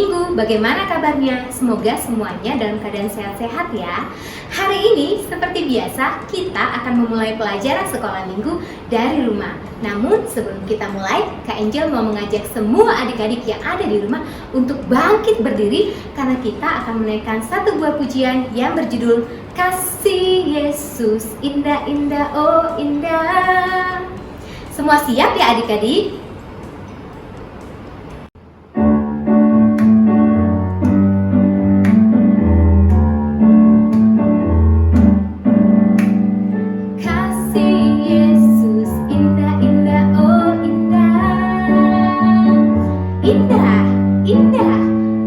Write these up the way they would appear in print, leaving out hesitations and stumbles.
Minggu, bagaimana kabarnya? Semoga semuanya dalam keadaan sehat-sehat ya. Hari ini seperti biasa kita akan memulai pelajaran sekolah minggu dari rumah. Namun sebelum kita mulai, Kak Angel mau mengajak semua adik-adik yang ada di rumah untuk bangkit berdiri karena kita akan menaikkan satu buah pujian yang berjudul Kasih Yesus indah-indah, oh indah. Semua siap ya adik-adik? Indah, indah,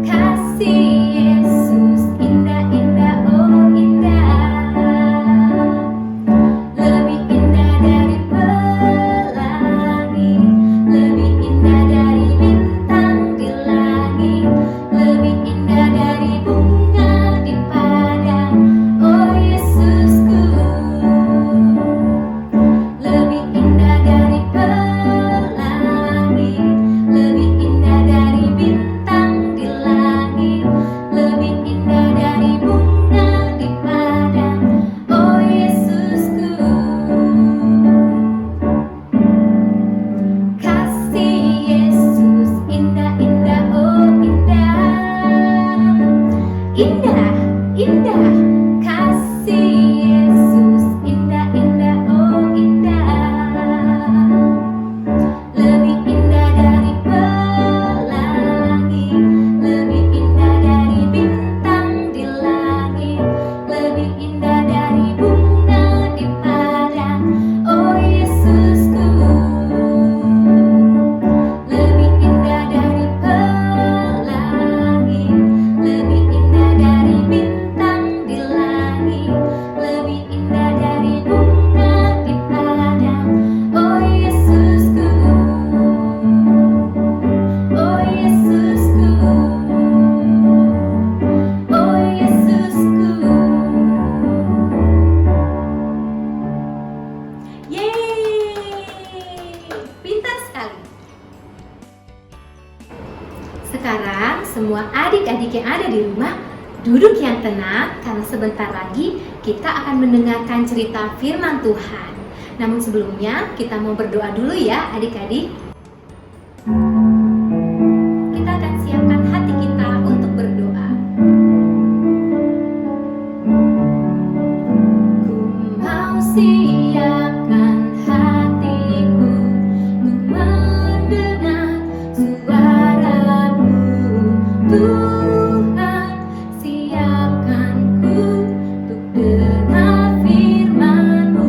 kasih Yesus, indah, indah, oh indah. Lebih indah dari pelangi, lebih indah dari bintang di langit, lebih indah dari bunga di padang, oh Yesusku. Lebih indah dari pelangi, lebih indah dari bintang di langit, lebih indah dari bunga di padang, oh Yesusku. Kasih Yesus indah-indah, oh indah. Indah, indah, kasih Yesus indah-indah, oh indah. Lebih indah dari pelangi, lebih indah dari bintang di langit, lebih indah dari bunga di padang, oh Yesusku. Lebih indah dari pelangi, lebih indah dari bintang di langit, lebih indah dari bunga di padang, oh Yesusku. Oh Yesusku, oh Yesusku. Yeay, pintar sekali. Sekarang semua adik-adik yang ada di rumah duduk yang tenang karena sebentar lagi kita akan mendengarkan cerita firman Tuhan. Namun sebelumnya kita mau berdoa dulu ya adik-adik. Kita akan siapkan hati kita untuk berdoa. Ku mau siapkan hatiku untuk mendengar suara-Mu, Tuhan. Siapkan ku untuk dengar firman-Mu.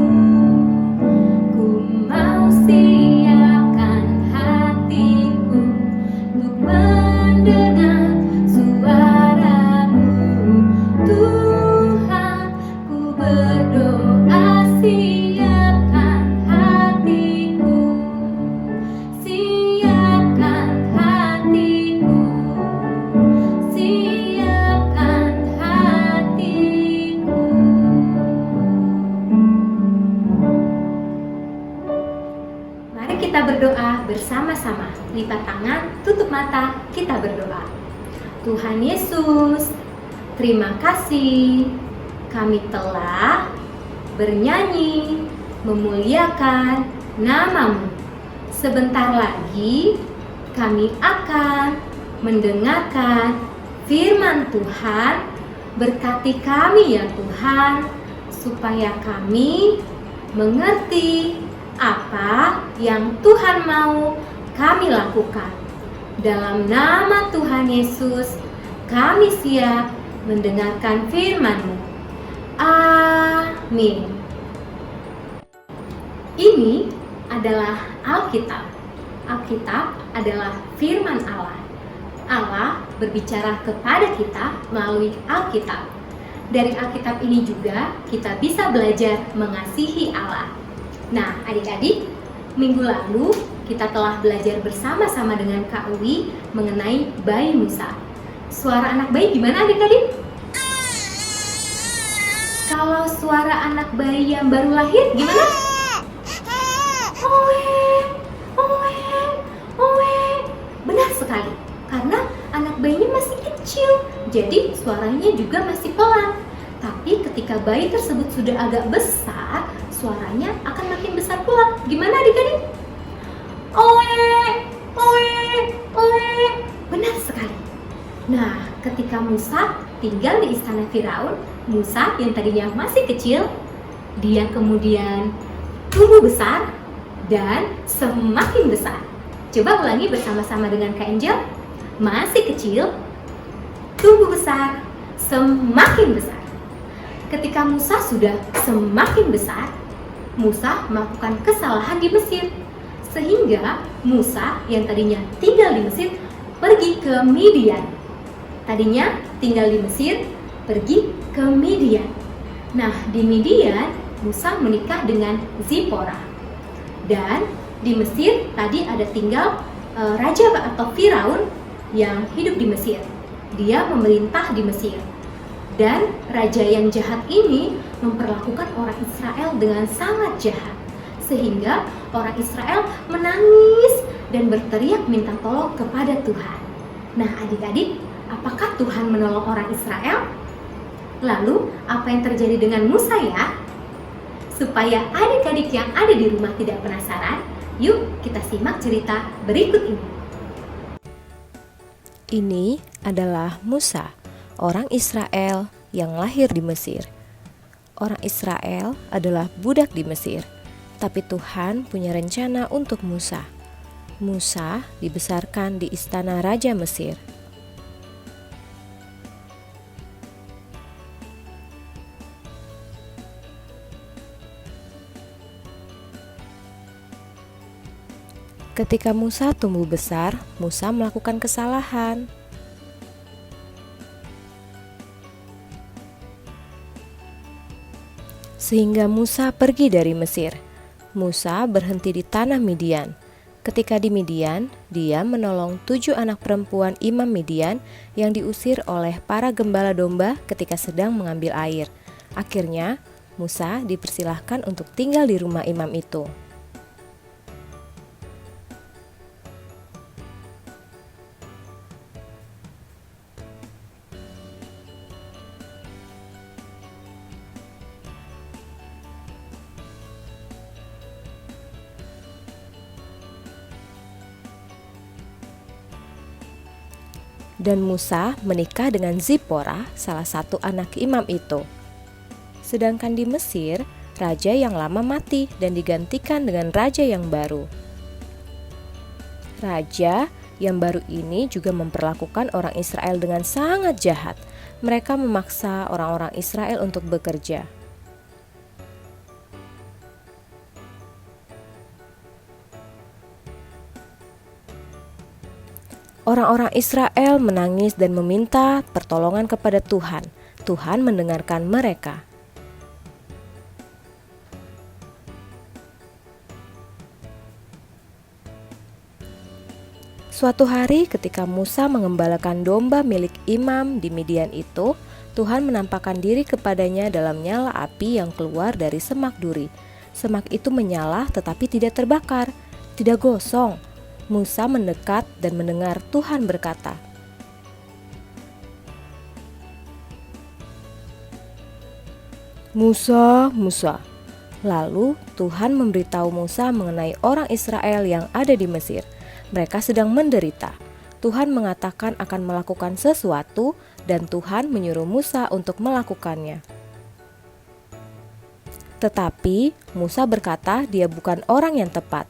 Ku mau siapkan hatiku untuk mendengar suara-Mu, Tuhan. Ku berdoa, siapkan hatiku, siapkan hatiku, siapkan hatiku. Mari kita berdoa bersama-sama. Lipat tangan, tutup mata, kita berdoa. Tuhan Yesus, terima kasih. Kami telah bernyanyi, memuliakan nama-Mu. Sebentar lagi kami akan mendengarkan firman Tuhan. Berkati kami ya Tuhan, supaya kami mengerti apa yang Tuhan mau kami lakukan. Dalam nama Tuhan Yesus, kami siap mendengarkan firman-Mu. Amin. Ini adalah Alkitab. Alkitab adalah firman Allah. Allah berbicara kepada kita melalui Alkitab. Dari Alkitab ini juga kita bisa belajar mengasihi Allah. Nah, adik-adik, minggu lalu kita telah belajar bersama-sama dengan Kak Uwi mengenai bayi Musa. Suara anak bayi gimana adik-adik? Kalau suara anak bayi yang baru lahir gimana? Oe, oe, oe. Benar sekali. Karena anak bayinya masih kecil, jadi suaranya juga masih pelan. Tapi ketika bayi tersebut sudah agak besar, suaranya akan makin besar pula. Gimana adik-adik? Oe, oe, oe. Benar sekali. Nah, ketika Musa tinggal di istana Firaun, Musa yang tadinya masih kecil, dia kemudian tumbuh besar dan semakin besar. Coba ulangi bersama-sama dengan Kak Angel. Masih kecil, tumbuh besar, semakin besar. Ketika Musa sudah semakin besar, Musa melakukan kesalahan di Mesir. Sehingga Musa yang tadinya tinggal di Mesir pergi ke Midian. Tadinya tinggal di Mesir, pergi ke Midian. Nah, di Midian Musa menikah dengan Zipora. Dan di Mesir tadi ada tinggal raja atau Firaun yang hidup di Mesir. Dia memerintah di Mesir. Dan raja yang jahat ini memperlakukan orang Israel dengan sangat jahat. Sehingga orang Israel menangis dan berteriak minta tolong kepada Tuhan. Nah adik-adik, apakah Tuhan menolong orang Israel? Lalu apa yang terjadi dengan Musa ya? Supaya adik-adik yang ada di rumah tidak penasaran, yuk kita simak cerita berikut ini. Ini adalah Musa, orang Israel yang lahir di Mesir. Orang Israel adalah budak di Mesir. Tapi Tuhan punya rencana untuk Musa. Musa dibesarkan di istana Raja Mesir. Ketika Musa tumbuh besar, Musa melakukan kesalahan. Sehingga Musa pergi dari Mesir. Musa berhenti di tanah Midian. Ketika di Midian, dia menolong 7 anak perempuan imam Midian yang diusir oleh para gembala domba ketika sedang mengambil air. Akhirnya, Musa dipersilahkan untuk tinggal di rumah imam itu. Dan Musa menikah dengan Zipora, salah satu anak imam itu. Sedangkan di Mesir, raja yang lama mati dan digantikan dengan raja yang baru. Raja yang baru ini juga memperlakukan orang Israel dengan sangat jahat. Mereka memaksa orang-orang Israel untuk bekerja. Orang-orang Israel menangis dan meminta pertolongan kepada Tuhan. Tuhan mendengarkan mereka. Suatu hari ketika Musa mengembalakan domba milik imam di Midian itu, Tuhan menampakkan diri kepadanya dalam nyala api yang keluar dari semak duri. Semak itu menyala tetapi tidak terbakar, tidak gosong. Musa mendekat dan mendengar Tuhan berkata, "Musa, Musa." Lalu Tuhan memberitahu Musa mengenai orang Israel yang ada di Mesir. Mereka sedang menderita. Tuhan mengatakan akan melakukan sesuatu dan Tuhan menyuruh Musa untuk melakukannya. Tetapi Musa berkata dia bukan orang yang tepat.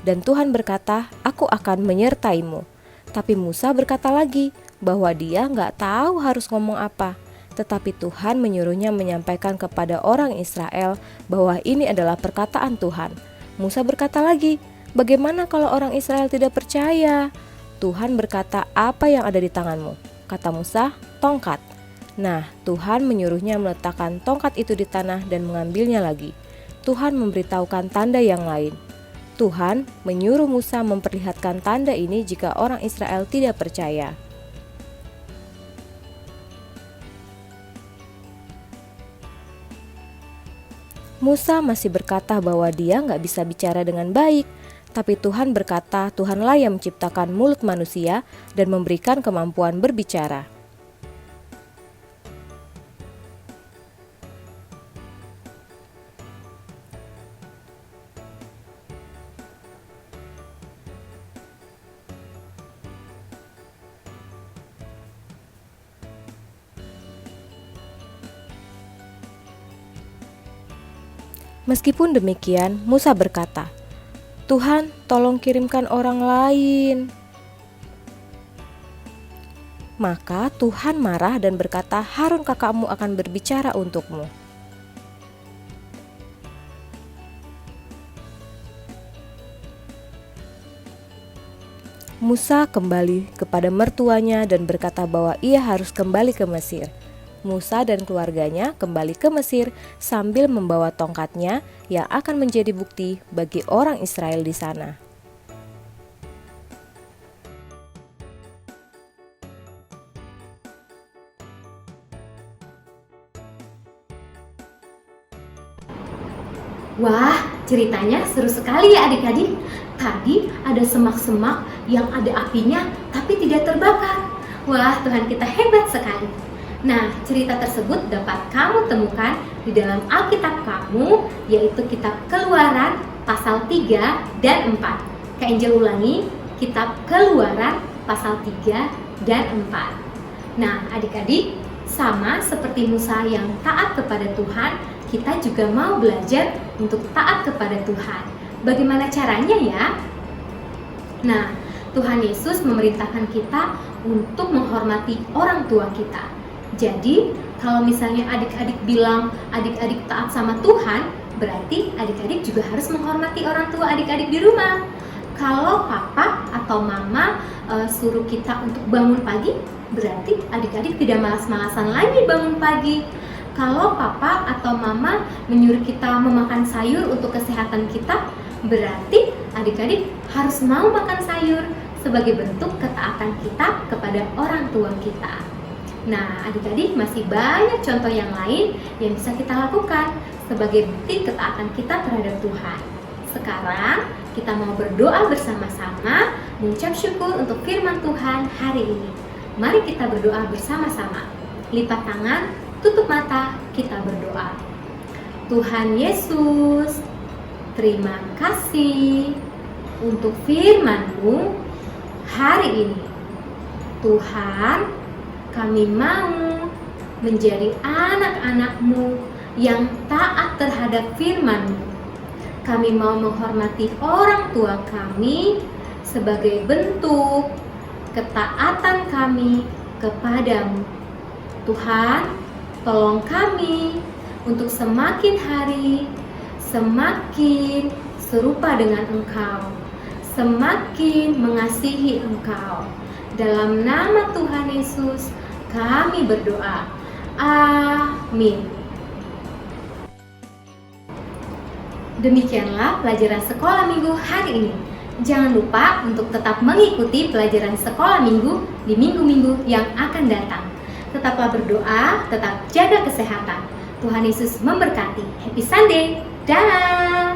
Dan Tuhan berkata, "Aku akan menyertaimu." Tapi Musa berkata lagi bahwa dia nggak tahu harus ngomong apa. Tetapi Tuhan menyuruhnya menyampaikan kepada orang Israel bahwa ini adalah perkataan Tuhan. Musa berkata lagi, "Bagaimana kalau orang Israel tidak percaya?" Tuhan berkata, "Apa yang ada di tanganmu?" Kata Musa, "Tongkat." Nah, Tuhan menyuruhnya meletakkan tongkat itu di tanah dan mengambilnya lagi. Tuhan memberitahukan tanda yang lain. Tuhan menyuruh Musa memperlihatkan tanda ini jika orang Israel tidak percaya. Musa masih berkata bahwa dia nggak bisa bicara dengan baik, Tapi Tuhan berkata, Tuhanlah yang menciptakan mulut manusia dan memberikan kemampuan berbicara. Meskipun demikian, Musa berkata, "Tuhan, tolong kirimkan orang lain." Maka Tuhan marah dan berkata, "Harun kakakmu akan berbicara untukmu." Musa kembali kepada mertuanya dan berkata bahwa ia harus kembali ke Mesir. Musa dan keluarganya kembali ke Mesir sambil membawa tongkatnya yang akan menjadi bukti bagi orang Israel di sana. Wah, ceritanya seru sekali ya adik-adik. Tadi ada semak-semak yang ada apinya tapi tidak terbakar. Wah, Tuhan kita hebat sekali. Nah, cerita tersebut dapat kamu temukan di dalam Alkitab kamu, yaitu kitab Keluaran pasal 3 dan 4. Kak Angel ulangi, kitab Keluaran pasal 3 dan 4. Nah, adik-adik, sama seperti Musa yang taat kepada Tuhan, kita juga mau belajar untuk taat kepada Tuhan. Bagaimana caranya ya? Nah, Tuhan Yesus memerintahkan kita untuk menghormati orang tua kita. Jadi, kalau misalnya adik-adik bilang adik-adik taat sama Tuhan, berarti adik-adik juga harus menghormati orang tua adik-adik di rumah. Kalau papa atau mama suruh kita untuk bangun pagi, berarti adik-adik tidak malas-malasan lagi bangun pagi. Kalau papa atau mama menyuruh kita memakan sayur untuk kesehatan kita, berarti adik-adik harus mau makan sayur sebagai bentuk ketaatan kita kepada orang tua kita. Nah, adik-adik masih banyak contoh yang lain yang bisa kita lakukan sebagai bukti ketaatan kita terhadap Tuhan. Sekarang kita mau berdoa bersama-sama mengucap syukur untuk firman Tuhan hari ini. Mari kita berdoa bersama-sama. Lipat tangan, tutup mata, kita berdoa. Tuhan Yesus, terima kasih untuk firman-Mu hari ini. Tuhan, kami mau menjadi anak-anak-Mu yang taat terhadap firman-Mu. Kami mau menghormati orang tua kami sebagai bentuk ketaatan kami kepadamu. Tuhan, tolong kami untuk semakin hari semakin serupa dengan Engkau, semakin mengasihi Engkau. Dalam nama Tuhan Yesus kami berdoa. Amin. Demikianlah pelajaran sekolah minggu hari ini. Jangan lupa untuk tetap mengikuti pelajaran sekolah minggu di minggu-minggu yang akan datang. Tetaplah berdoa, tetap jaga kesehatan. Tuhan Yesus memberkati. Happy Sunday. Dah.